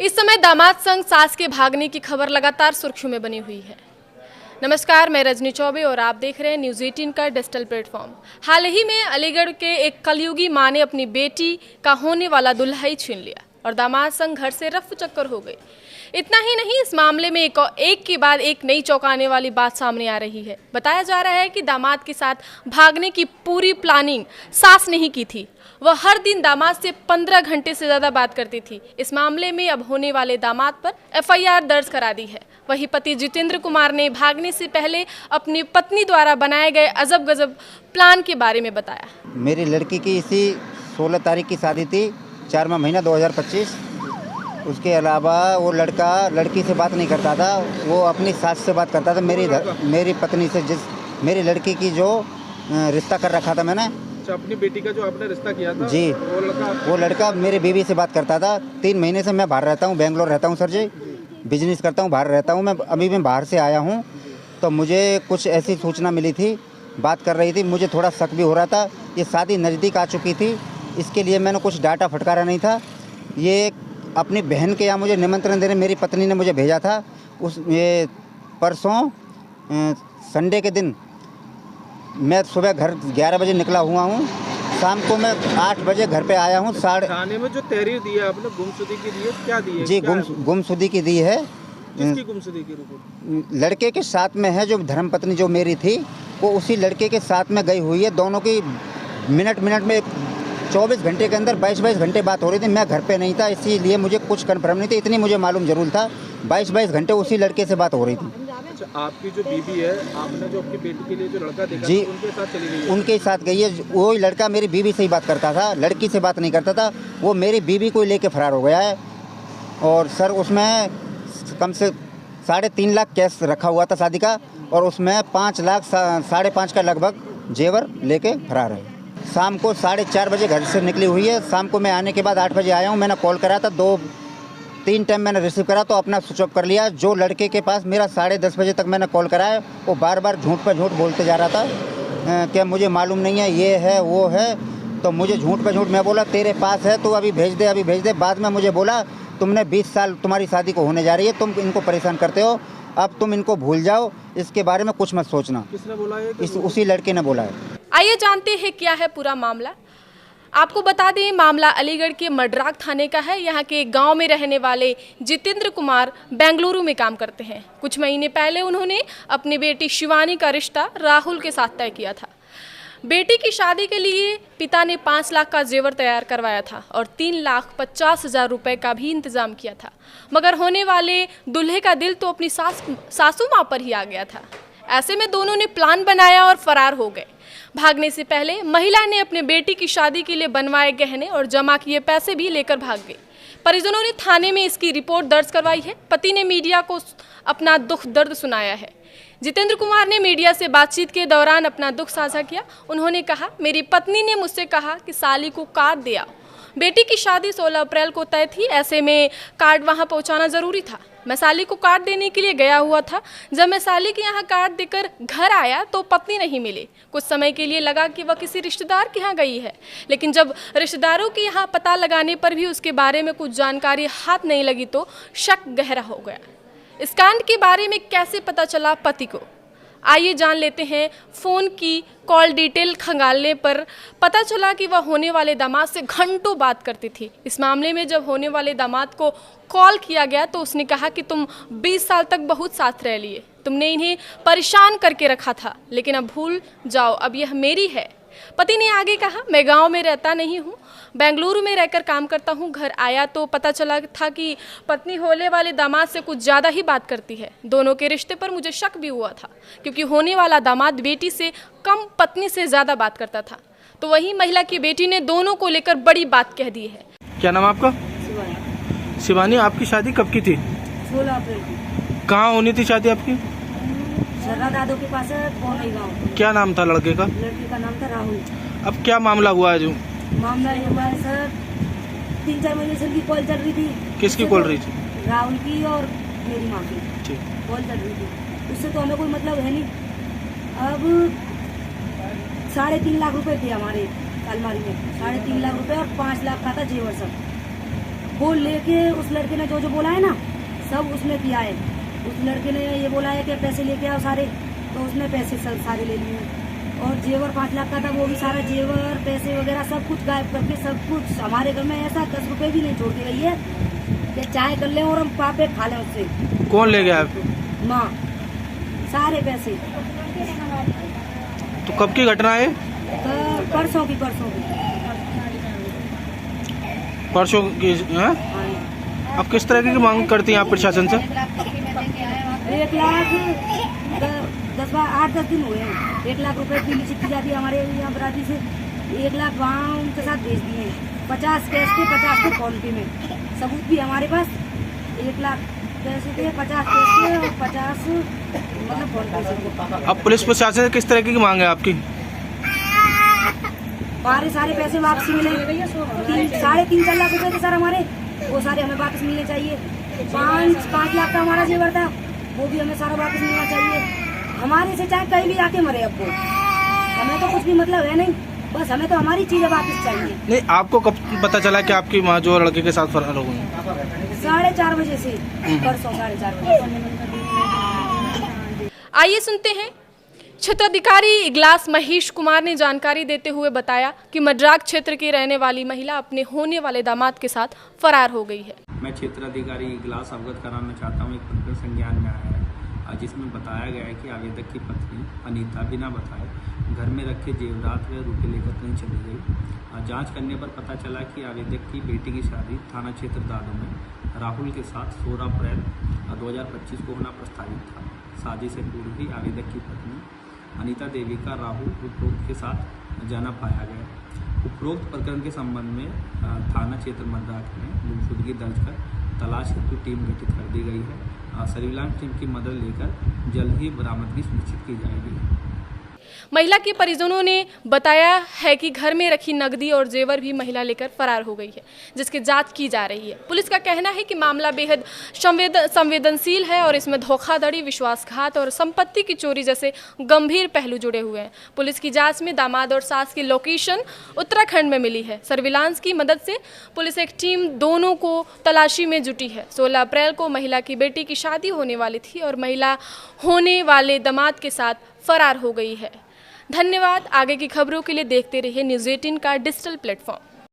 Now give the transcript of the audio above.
इस समय दामाद संग सास के भागने की खबर लगातार सुर्खियों में बनी हुई है। नमस्कार, मैं रजनी चौबे और आप देख रहे हैं न्यूज़ 18 का डिजिटल प्लेटफॉर्म। हाल ही में अलीगढ़ के एक कलयुगी मां ने अपनी बेटी का होने वाला दूल्हा ही छीन लिया और दामाद संग घर से रफ्फू चक्कर हो गई। इतना ही नहीं, इस मामले में एक के बाद एक नई चौंकाने वाली बात सामने आ रही है। बताया जा रहा है कि दामाद के साथ भागने की पूरी प्लानिंग सास ने ही की थी। वह हर दिन दामाद से 15 घंटे से ज़्यादा बात करती थी। इस मामले में अब होने वाले दामाद पर FIR दर्ज करा दी है। वही पति जितेंद्र कुमार ने भागने से पहले अपनी पत्नी द्वारा बनाए गए अजब गजब प्लान के बारे में बताया। मेरी लड़की की इसी 16 तारीख की शादी थी, 4वां महीना 2025। उसके अलावा वो लड़का लड़की से बात नहीं करता था, वो अपनी सास से बात करता था। मेरी पत्नी से मेरी लड़की की जो रिश्ता कर रखा था मैंने, अपनी बेटी का जो आपने रिश्ता किया था जी, वो लड़का मेरी बीवी से बात करता था। 3 महीने से मैं बाहर रहता हूँ, बेंगलोर रहता हूँ सर जी, बिजनेस करता हूँ, बाहर रहता हूँ। मैं बाहर से आया हूँ तो मुझे कुछ ऐसी सूचना मिली थी, बात कर रही थी, मुझे थोड़ा शक भी हो रहा था। ये शादी नज़दीक आ चुकी थी, इसके लिए मैंने कुछ डाटा फटकारा नहीं था। ये अपनी बहन के यहाँ मुझे निमंत्रण देने मेरी पत्नी ने मुझे भेजा था। ये परसों संडे के दिन मैं सुबह घर 11 बजे निकला हुआ हूँ, शाम को मैं 8 बजे घर पे आया हूँ। थाने में जो तहरीर दी है आपने गुमशुदगी की दी है, क्या दी है? जी, गुमशुदगी की दी है। किसकी गुमशुदगी की रिपोर्ट? लड़के के साथ में है, जो धर्मपत्नी जो मेरी थी वो उसी लड़के के साथ में गई हुई है। दोनों की मिनट में 24 घंटे के अंदर 22 घंटे बात हो रही थी। मैं घर पे नहीं था, इसीलिए मुझे कुछ कन्फर्म नहीं था। इतनी मुझे मालूम जरूर था 22 घंटे उसी लड़के से बात हो रही थी। अच्छा, आपकी जो बीवी है, आपने जो अपनी बेटी के लिए जो लड़का देखा जी, था, उनके साथ चली गई है? उनके साथ गई है। वही लड़का मेरी बीवी से ही बात करता था, लड़की से बात नहीं करता था। वो मेरी बीवी को लेके फरार हो गया है। और सर उसमें कम से 3.5 लाख कैश रखा हुआ था शादी का, और उसमें 5 लाख 5.5 का लगभग जेवर लेके फरार है। शाम को 4:30 बजे घर से निकली हुई है। शाम को मैं आने के बाद 8 बजे आया हूँ। मैंने कॉल करा था, 2-3 टाइम मैंने रिसीव करा तो अपना स्विच ऑफ कर लिया। जो लड़के के पास मेरा 10:30 बजे तक मैंने कॉल कराया, वो बार झूठ पर झूठ बोलते जा रहा था कि मुझे मालूम नहीं है, ये है वो है। तो मुझे झूठ पर झूठ, मैं बोला तेरे पास है तो अभी भेज दे। बाद में मुझे बोला तुमने 20 साल तुम्हारी शादी को होने जा रही है, तुम इनको परेशान करते हो, अब तुम इनको भूल जाओ, इसके बारे में कुछ मत सोचना। किसने बोला है? उसी लड़के ने बोला है। आइए जानते हैं क्या है पूरा मामला। आपको बता दें, मामला अलीगढ़ के मड्राग थाने का है। यहाँ के एक गांव में रहने वाले जितेंद्र कुमार बेंगलुरु में काम करते हैं। कुछ महीने पहले उन्होंने अपनी बेटी शिवानी का रिश्ता राहुल के साथ तय किया था। बेटी की शादी के लिए पिता ने 5 लाख का जेवर तैयार करवाया था और 3,50,000 रुपए का भी इंतजाम किया था। मगर होने वाले दूल्हे का दिल तो अपनी सासू माँ पर ही आ गया था। ऐसे में दोनों ने प्लान बनाया और फरार हो गए। भागने से पहले महिला ने अपने बेटी की शादी के लिए बनवाए गहने और जमा किए पैसे भी लेकर भाग गई। परिजनों ने थाने में इसकी रिपोर्ट दर्ज करवाई है। पति ने मीडिया को अपना दुख दर्द सुनाया है। जितेंद्र कुमार ने मीडिया से बातचीत के दौरान अपना दुख साझा किया। उन्होंने कहा, मेरी पत्नी ने मुझसे कहा कि साली को कार्ड दे आओ। बेटी की शादी 16 अप्रैल को तय थी, ऐसे में कार्ड वहां पहुंचाना जरूरी था। मैं साली को कार्ड देने के लिए गया हुआ था। जब मैं साली के यहाँ कार्ड देकर घर आया तो पत्नी नहीं मिली। कुछ समय के लिए लगा कि वह किसी रिश्तेदार के यहाँ गई है, लेकिन जब रिश्तेदारों के यहाँ पता लगाने पर भी उसके बारे में कुछ जानकारी हाथ नहीं लगी तो शक गहरा हो गया। इस कांड के बारे में कैसे पता चला पति को, आइए जान लेते हैं। फ़ोन की कॉल डिटेल खंगालने पर पता चला कि वह होने वाले दामाद से घंटों बात करती थी। इस मामले में जब होने वाले दामाद को कॉल किया गया तो उसने कहा कि तुम 20 साल तक बहुत साथ रह लिए, तुमने इन्हें परेशान करके रखा था, लेकिन अब भूल जाओ, अब यह मेरी है। पति ने आगे कहा, मैं गांव में रहता नहीं हूँ, बेंगलुरु में रहकर काम करता हूँ। घर आया तो पता चला था कि पत्नी होने वाले दामाद से कुछ ज़्यादा ही बात करती है। दोनों के रिश्ते पर मुझे शक भी हुआ था, क्योंकि होने वाला दामाद बेटी से कम पत्नी से ज़्यादा बात करता था। तो वही महिला की बेटी ने दोनों को लेकर बड़ी बात कह दी है। क्या नाम आपका? शिवानी। आपकी शादी कब की थी? 16 अप्रैल की। कहाँ होनी थी शादी आपकी? शर्रा दादो के पास है, पौनी गाँव। क्या नाम था लड़के का? लड़के का नाम था राहुल। अब क्या मामला हुआ है? जो मामला ये हुआ है सर, 3-4 महीने से उनकी कॉल चल रही थी। किसकी कॉल रही थी? राहुल की और मेरी माँ की ठीक। कॉल चल रही थी। उससे तो हमें कोई मतलब है नहीं। अब 3.5 लाख रुपए थे हमारे अलमारी में, 3.5 लाख रुपए और 5 लाख का था जेवर सब। वो लेके उस लड़के ने जो जो बोला है ना सब उसने किया है। उस लड़के ने ये बोला है कि पैसे लेके आओ सारे, तो उसने पैसे सारे ले लिए। और जेवर 5 लाख का था, वो भी सारा जेवर पैसे वगैरह सब कुछ गायब करके सब कुछ हमारे घर में ऐसा 10 रुपए भी नहीं छोड़ के गई है कि चाय कर ले और हम पापे खा लें उससे। कौन ले गया? माँ, सारे पैसे। तो कब की घटना है? परसों की परसों की हैं? हाँ। अब किस तरह की मांग करती हैं आप प्रशासन से? 1 लाख 8-10 दिन हुए हैं। 1 लाख रुपए पीली चिट्ठी जाती है हमारे यहाँ बराती से। 1 लाख वहाँ उनके साथ भेज दिए हैं। 50 कैश थे, 50 थे फोन पे में, सबूत भी हमारे पास। 1 लाख पैसे थे, 50 कैश थे और 50 मतलब फोन पे से। अब पुलिस प्रशासन से किस तरह की मांग है आपकी? हमारे सारे पैसे वापस मिले। 3.5-4 लाख रुपए थे सर हमारे, वो सारे हमें वापस मिलने चाहिए। 5 लाख का हमारा जेवर था, वो भी हमें सारा वापस मिलना चाहिए। हमारे से चाहे कहीं भी आके मरे, अब वो हमें तो कुछ भी मतलब है नहीं, बस हमें तो हमारी चीजें वापस चाहिए। नहीं, आपको कब पता चला कि आपकी माँ जो लड़के के साथ फरार हो गई? 4:30 बजे से, परसों 4:30 बजे। आइए सुनते हैं क्षेत्राधिकारी इगलास महेश कुमार ने जानकारी देते हुए बताया कि मड्राक क्षेत्र की रहने वाली महिला अपने होने वाले दामाद के साथ फरार हो गई है। मैं क्षेत्राधिकारी इगलास अवगत कराना चाहता हूँ। एक प्रकरण संज्ञान में आया है जिसमें बताया गया है कि आवेदक की पत्नी अनीता बिना बताए घर में रखे जेवरात व रुपये लेकर कहीं चली गई। जांच करने पर पता चला कि आवेदक की बेटी की शादी थाना क्षेत्र दादो में राहुल के साथ 16 अप्रैल 2025 को होना प्रस्तावित था। शादी से पूर्व ही आवेदक की पत्नी अनीता देवी का राहुल उपरोक्त के साथ जाना पाया गया। उपरोक्त प्रकरण के संबंध में थाना क्षेत्र मड्राक में गुमशुदगी दर्ज कर तलाश हेतु टीम गठित कर दी गई है। सर्विलांस टीम की मदद लेकर जल्द ही बरामदगी सुनिश्चित की जाएगी। महिला के परिजनों ने बताया है कि घर में रखी नकदी और जेवर भी महिला लेकर फरार हो गई है, जिसकी जांच की जा रही है। पुलिस का कहना है कि मामला बेहद संवेदनशील है और इसमें धोखाधड़ी, विश्वासघात और संपत्ति की चोरी जैसे गंभीर पहलू जुड़े हुए हैं। पुलिस की जांच में दामाद और सास की लोकेशन उत्तराखंड में मिली है। सर्विलांस की मदद से पुलिस एक टीम दोनों को तलाशी में जुटी है। 16 अप्रैल को महिला की बेटी की शादी होने वाली थी और महिला होने वाले दामाद के साथ फरार हो गई है। धन्यवाद। आगे की खबरों के लिए देखते रहिए न्यूज़ 18 का डिजिटल प्लेटफॉर्म।